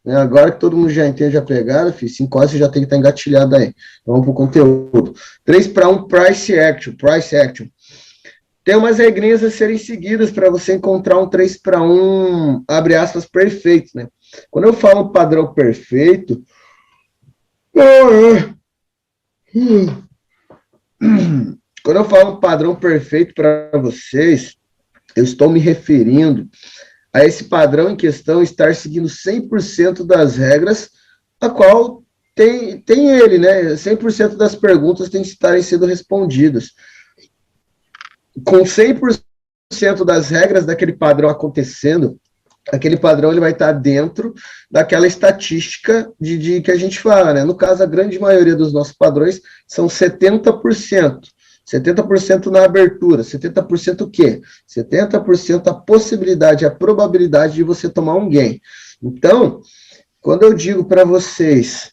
né? Agora que todo mundo já entende a pegada, filho, 5 horas você já tem que estar engatilhado aí. Então, vamos para o conteúdo. 3 para 1, price action, price action. Tem umas regrinhas a serem seguidas para você encontrar um 3 para 1, abre aspas, perfeito, né? Quando eu falo padrão perfeito, quando eu falo padrão perfeito para vocês, eu estou me referindo a esse padrão em questão estar seguindo 100% das regras, a qual tem ele, né? 100% das perguntas têm que estarem sendo respondidas. Com 100% das regras daquele padrão acontecendo, aquele padrão ele vai estar dentro daquela estatística de que a gente fala, né? No caso, a grande maioria dos nossos padrões são 70%. 70% na abertura, 70% o quê? 70% a possibilidade, a probabilidade de você tomar um gain. Então, quando eu digo para vocês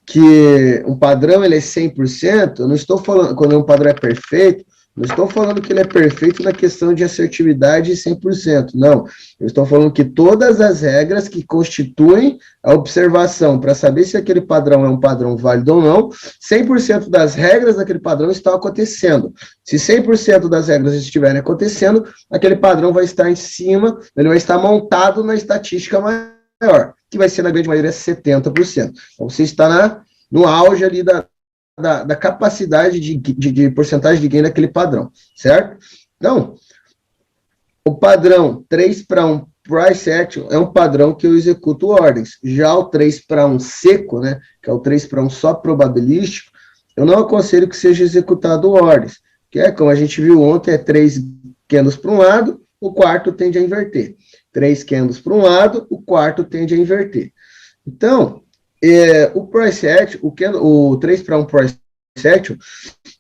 que um padrão ele é 100%, eu não estou falando, quando um padrão é perfeito, não estou falando que ele é perfeito na questão de assertividade 100%, não. Eu estou falando que todas as regras que constituem a observação para saber se aquele padrão é um padrão válido ou não, 100% das regras daquele padrão estão acontecendo. Se 100% das regras estiverem acontecendo, aquele padrão vai estar em cima, ele vai estar montado na estatística maior, que vai ser na grande maioria 70%. Então, você está no auge ali da capacidade de porcentagem de gain daquele padrão, certo? Então, o padrão 3 para 1 price action é um padrão que eu executo ordens. Já o 3 para 1 seco, né, que é o 3 para 1 só probabilístico, eu não aconselho que seja executado ordens, que é, como a gente viu ontem, é 3 candles para um lado, o quarto tende a inverter. 3 candles para um lado, o quarto tende a inverter. Então, o price action, o 3 para 1 price action,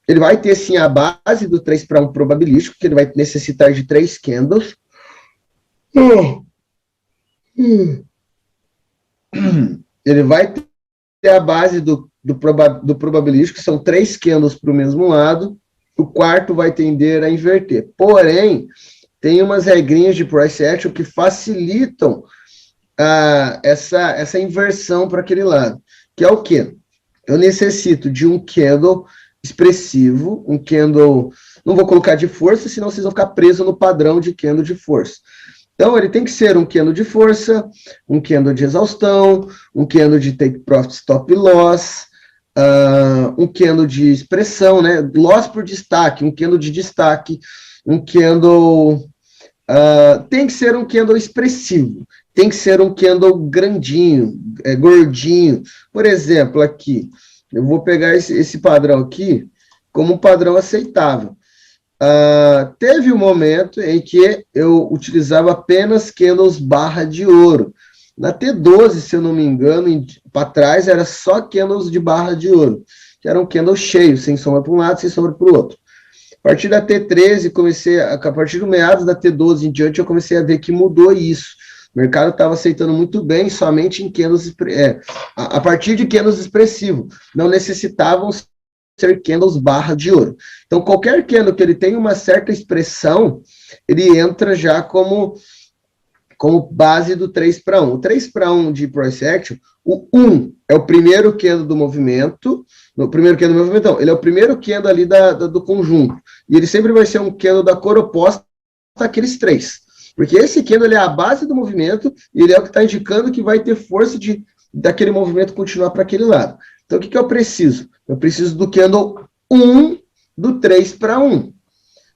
ele vai ter sim a base do 3 para 1 probabilístico, que ele vai necessitar de 3 candles. Ele vai ter a base do probabilístico, que são 3 candles para o mesmo lado, o quarto vai tender a inverter. Porém, tem umas regrinhas de price action que facilitam essa inversão para aquele lado, que é o quê? Eu necessito de um candle expressivo, um candle, não vou colocar de força, senão vocês vão ficar presos no padrão de candle de força. Então, ele tem que ser um candle de força, um candle de exaustão, um candle de take profit stop loss, um candle de expressão, né? Loss por destaque, um candle de destaque, um candle... tem que ser um candle expressivo, tem que ser um candle grandinho, gordinho. Por exemplo, aqui, eu vou pegar esse padrão aqui como um padrão aceitável. Teve um momento em que eu utilizava apenas candles barra de ouro. Na T12, se eu não me engano, para trás era só candles de barra de ouro, que era um candle cheio, sem sombra para um lado, sem sombra para o outro. A partir da T13, a partir do meados da T12 em diante, eu comecei a ver que mudou isso. O mercado estava aceitando muito bem somente em candles, a partir de candles expressivos. Não necessitavam ser candles barra de ouro. Então, qualquer candle que ele tenha uma certa expressão, ele entra já como base do 3 para 1. O 3 para 1 de price action, o 1 é o primeiro candle do movimento, não, ele é o primeiro candle ali do conjunto, e ele sempre vai ser um candle da cor oposta àqueles 3, porque esse candle ele é a base do movimento, e ele é o que está indicando que vai ter força daquele movimento continuar para aquele lado. Então, o que eu preciso? Eu preciso do candle 1 do 3 para 1.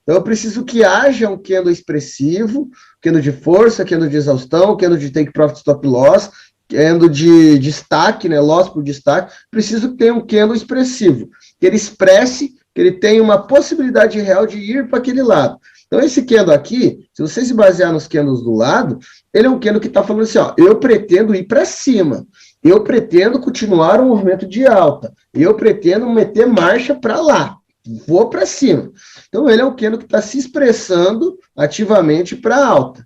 Então, eu preciso que haja um candle expressivo, candle de força, candle de exaustão, candle de take profit stop loss, candle de destaque, né, loss por destaque. Preciso ter um candle expressivo, que ele expresse, que ele tenha uma possibilidade real de ir para aquele lado. Então, esse candle aqui, se você se basear nos candles do lado, ele é um candle que está falando assim, ó, eu pretendo ir para cima, eu pretendo continuar um movimento de alta, eu pretendo meter marcha para lá, vou para cima. Então, ele é um candle que está se expressando ativamente para alta.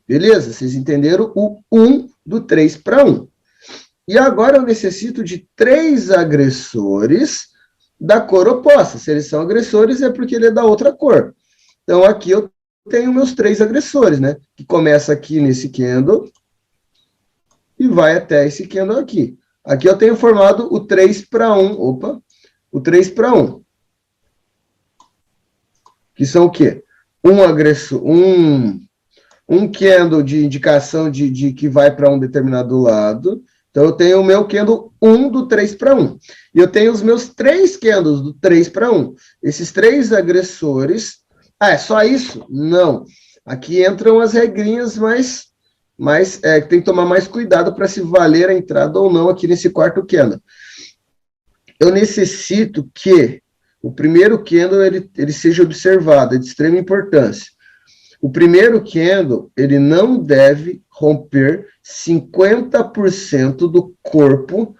Beleza? Vocês entenderam o 1 do 3 para 1. E agora eu necessito de 3 agressores da cor oposta. Se eles são agressores, é porque ele é da outra cor. Então, aqui eu tenho meus 3 agressores, né? Que começa aqui nesse candle e vai até esse candle aqui. Aqui eu tenho formado o 3 para 1, o 3 para 1. Que são o quê? Um candle de indicação de que vai para um determinado lado. Então, eu tenho o meu candle 1 do 3 para 1. E eu tenho os meus 3 candles do 3 para 1. Esses 3 agressores... é só isso? Não. Aqui entram as regrinhas, mas tem que tomar mais cuidado para se valer a entrada ou não aqui nesse quarto candle. Eu necessito que o primeiro candle ele seja observado, é de extrema importância. O primeiro candle, ele não deve romper 50% do corpo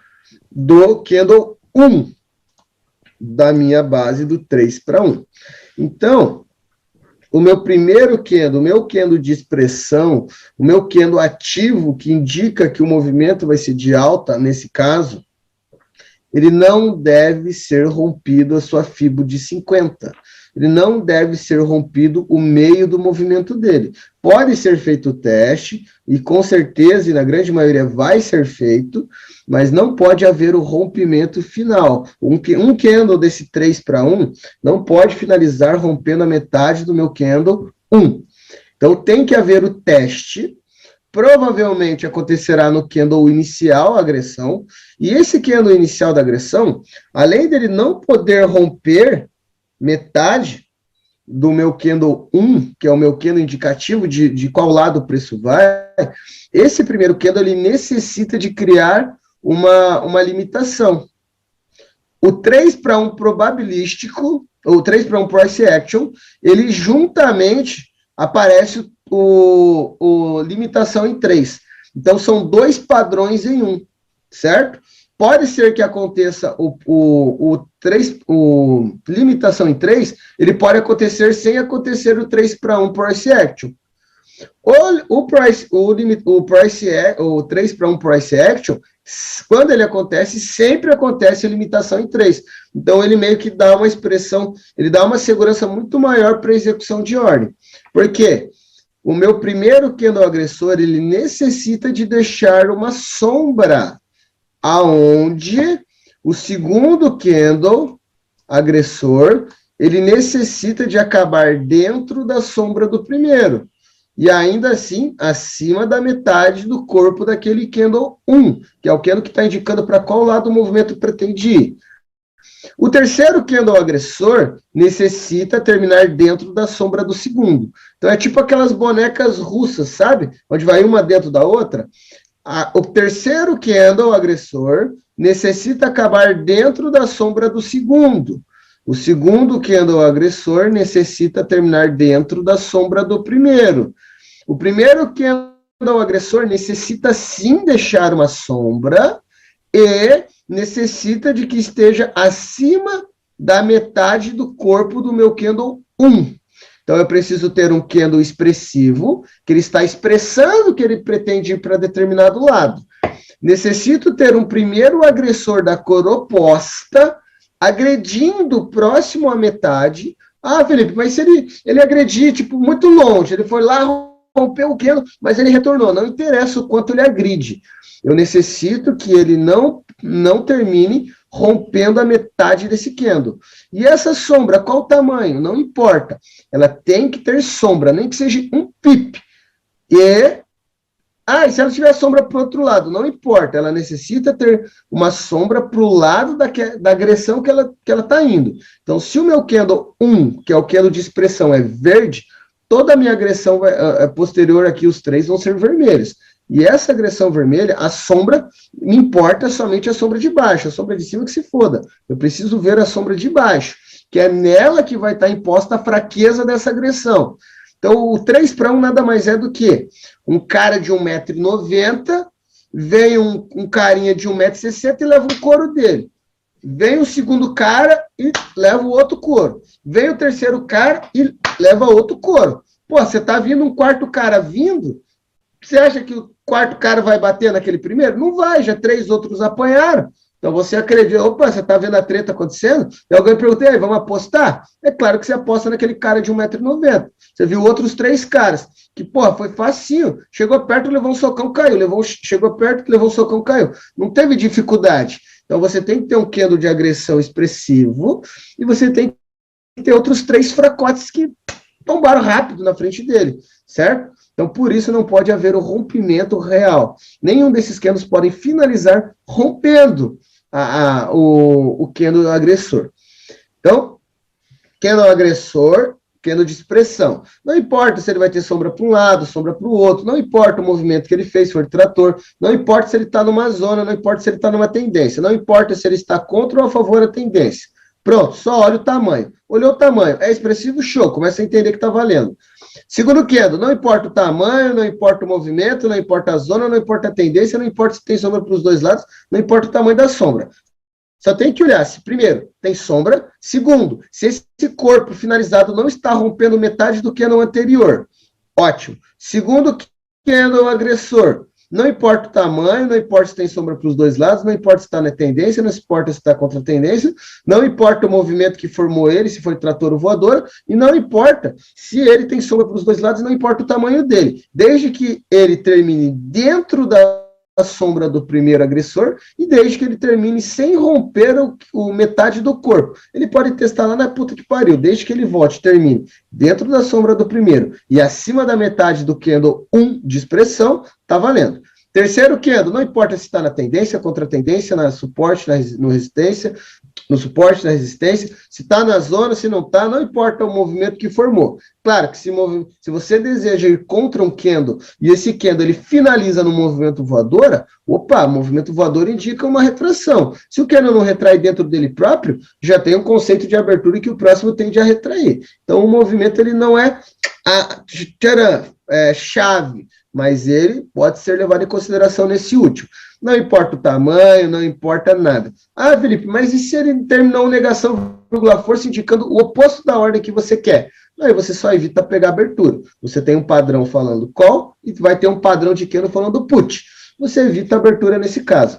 do candle 1, da minha base do 3 para 1. Então, o meu primeiro candle, o meu candle de expressão, o meu candle ativo, que indica que o movimento vai ser de alta, nesse caso, ele não deve ser rompido a sua FIBO de 50. Ele não deve ser rompido o meio do movimento dele. Pode ser feito o teste, e com certeza, e na grande maioria vai ser feito, mas não pode haver o rompimento final. Um candle desse 3 para 1 não pode finalizar rompendo a metade do meu candle 1. Então tem que haver o teste. Provavelmente acontecerá no candle inicial a agressão, e esse candle inicial da agressão, além dele não poder romper metade do meu candle 1, que é o meu candle indicativo de qual lado o preço vai, esse primeiro candle ele necessita de criar uma limitação. O 3 para 1 probabilístico, ou 3 para 1 price action, ele juntamente aparece o limitação em 3. Então, são 2 padrões em 1, certo? Pode ser que aconteça o limitação em 3, ele pode acontecer sem acontecer o 3 para 1 price action. O 3 para 1 price action, quando ele acontece, sempre acontece a limitação em 3. Então, ele meio que dá uma expressão, ele dá uma segurança muito maior para a execução de ordem. Por quê? O meu primeiro candle agressor, ele necessita de deixar uma sombra, aonde o segundo candle agressor, ele necessita de acabar dentro da sombra do primeiro. E ainda assim, acima da metade do corpo daquele candle 1, que é o candle que está indicando para qual lado o movimento pretende ir. O terceiro candle agressor necessita terminar dentro da sombra do segundo. Então, é tipo aquelas bonecas russas, sabe? Onde vai uma dentro da outra. O terceiro candle agressor necessita acabar dentro da sombra do segundo. O segundo candle agressor necessita terminar dentro da sombra do primeiro. O primeiro candle agressor necessita sim deixar uma sombra e necessita de que esteja acima da metade do corpo do meu candle 1. Então, eu preciso ter um candle expressivo, que ele está expressando que ele pretende ir para determinado lado. Necessito ter um primeiro agressor da cor oposta, agredindo próximo à metade. Ah, Felipe, mas se ele agredir, tipo, muito longe, ele foi lá, rompeu o candle, mas ele retornou. Não interessa o quanto ele agride. Eu necessito que ele não termine rompendo a metade desse candle. E essa sombra, qual o tamanho? Não importa. Ela tem que ter sombra, nem que seja um pip. E se ela tiver sombra para o outro lado, não importa. Ela necessita ter uma sombra para o lado da agressão que ela está indo. Então, se o meu candle 1, que é o candle de expressão, é verde, toda a minha agressão posterior aqui, os 3, vão ser vermelhos. E essa agressão vermelha, a sombra, me importa somente a sombra de baixo. A sombra de cima que se foda. Eu preciso ver a sombra de baixo, que é nela que vai estar imposta a fraqueza dessa agressão. Então, o 3 para 1 nada mais é do que um cara de 1,90 m, vem um carinha de 1,60 m e leva o couro dele. Vem o segundo cara e leva o outro couro. Vem o terceiro cara e leva outro couro. Pô, você tá vindo um quarto cara vindo, você acha que o quarto cara vai bater naquele primeiro? Não vai, já 3 outros apanharam. Então você acredita, opa, você está vendo a treta acontecendo? E alguém pergunta, aí, vamos apostar? É claro que você aposta naquele cara de 1,90 m. Você viu outros 3 caras, que, porra, foi facinho. Chegou perto, levou um socão, caiu. Chegou perto, levou um socão, caiu. Não teve dificuldade. Então você tem que ter um candle de agressão expressivo e você tem que ter outros 3 fracotes que tombaram rápido na frente dele, certo? Então, por isso não pode haver o rompimento real. Nenhum desses candles podem finalizar rompendo o candle agressor. Então, candle agressor, candle de expressão. Não importa se ele vai ter sombra para um lado, sombra para o outro, não importa o movimento que ele fez, se for trator, não importa se ele está numa zona, não importa se ele está numa tendência, não importa se ele está contra ou a favor da tendência. Pronto, só olha o tamanho. Olhou o tamanho, é expressivo, show, começa a entender que está valendo. Segundo candle, não importa o tamanho, não importa o movimento, não importa a zona, não importa a tendência, não importa se tem sombra para os dois lados, não importa o tamanho da sombra. Só tem que olhar se, primeiro, tem sombra, segundo, se esse corpo finalizado não está rompendo metade do candle anterior. Ótimo. Segundo candle agressor, não importa o tamanho, não importa se tem sombra para os dois lados, não importa se está na tendência, não importa se está contra a tendência, não importa o movimento que formou ele, se foi trator ou voadora, e não importa se ele tem sombra para os dois lados, não importa o tamanho dele, desde que ele termine dentro da sombra do primeiro agressor e desde que ele termine sem romper o metade do corpo. Ele pode testar lá na puta que pariu, desde que ele volte e termine dentro da sombra do primeiro e acima da metade do candle 1 de expressão, tá valendo. Terceiro candle, não importa se está na tendência, contra a tendência, na suporte, no resistência, no suporte, na resistência, se está na zona, se não está, não importa o movimento que formou. Claro que se você deseja ir contra um candle e esse candle ele finaliza no movimento voadora, opa, movimento voador indica uma retração. Se o candle não retrai dentro dele próprio, já tem um conceito de abertura que o próximo tende a retrair. Então o movimento ele não é chave, mas ele pode ser levado em consideração nesse último. Não importa o tamanho, não importa nada. Ah, Felipe, mas e se ele terminou negação, força, indicando o oposto da ordem que você quer? Aí você só evita pegar abertura. Você tem um padrão falando call e vai ter um padrão de candle falando put. Você evita a abertura nesse caso.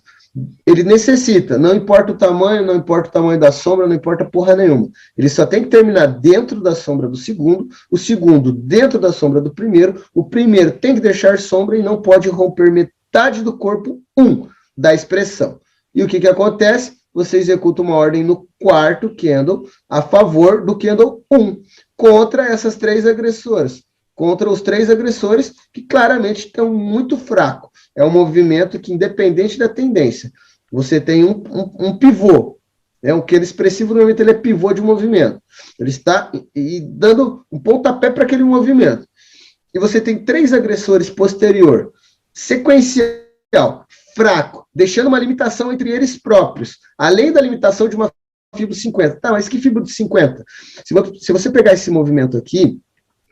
Ele necessita, não importa o tamanho da sombra, não importa porra nenhuma. Ele só tem que terminar dentro da sombra do segundo, o segundo dentro da sombra do primeiro, o primeiro tem que deixar sombra e não pode romper metade do corpo 1 da expressão. E o que acontece? Você executa uma ordem no quarto candle a favor do candle 1, contra essas 3 agressoras. Contra os 3 agressores que claramente estão muito fracos. É um movimento que, independente da tendência, você tem um pivô. É um candle expressivo, normalmente ele é pivô de movimento. Ele está dando um pontapé para aquele movimento. E você tem 3 agressores posterior, sequencial, fraco, deixando uma limitação entre eles próprios, além da limitação de uma fibra de 50. Tá, mas que fibra de 50? Se você pegar esse movimento aqui,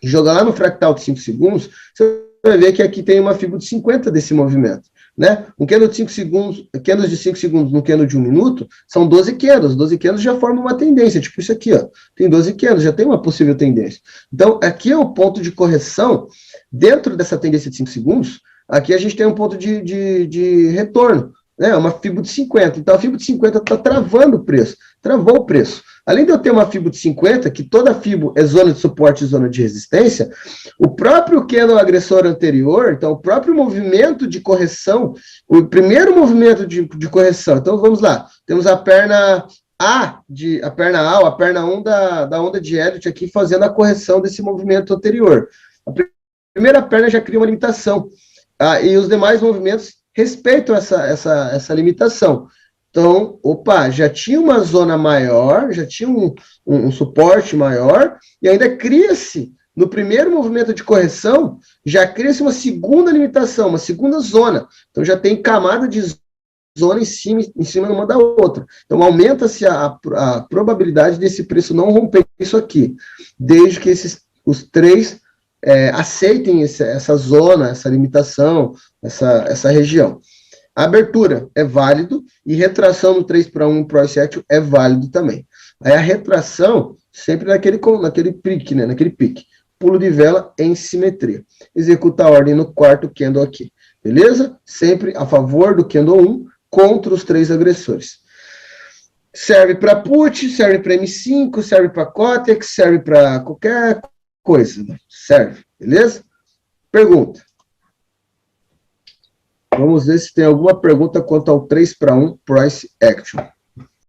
e jogar lá no fractal de 5 segundos, você vai ver que aqui tem uma fibra de 50 desse movimento, né? Um candle de 5 segundos, candles de 5 segundos no candle de 1 minuto, são 12 candles. 12 candles já formam uma tendência, tipo isso aqui, ó. Tem 12 candles, já tem uma possível tendência. Então, aqui é um ponto de correção, dentro dessa tendência de 5 segundos, aqui a gente tem um ponto de retorno, né? Uma fibra de 50. Então, a fibra de 50 está travando o preço, travou o preço. Além de eu ter uma fibra de 50, que toda fibra é zona de suporte e zona de resistência, o próprio candle agressor anterior, então o próprio movimento de correção, o primeiro movimento de correção, então vamos lá, temos a perna A, a perna 1 da onda de Elliott aqui fazendo a correção desse movimento anterior. A primeira perna já cria uma limitação, e os demais movimentos respeitam essa limitação. Então, opa, já tinha uma zona maior, já tinha um suporte maior, e ainda cria-se, no primeiro movimento de correção, já cria-se uma segunda limitação, uma segunda zona. Então, já tem camada de zona em cima uma da outra. Então, aumenta-se a probabilidade desse preço não romper isso aqui, desde que os 3 aceitem essa zona, essa limitação, essa região. A abertura é válido e retração no 3-para-1 Price Action é válido também. Aí a retração sempre naquele pique, né? Naquele pique. Pulo de vela em simetria. Executa a ordem no quarto candle aqui. Beleza? Sempre a favor do candle 1 contra os 3 agressores. Serve para put, serve para M5, serve para Cotex, serve para qualquer coisa. Serve, beleza? Pergunta. Vamos ver se tem alguma pergunta quanto ao 3 para 1 Price Action.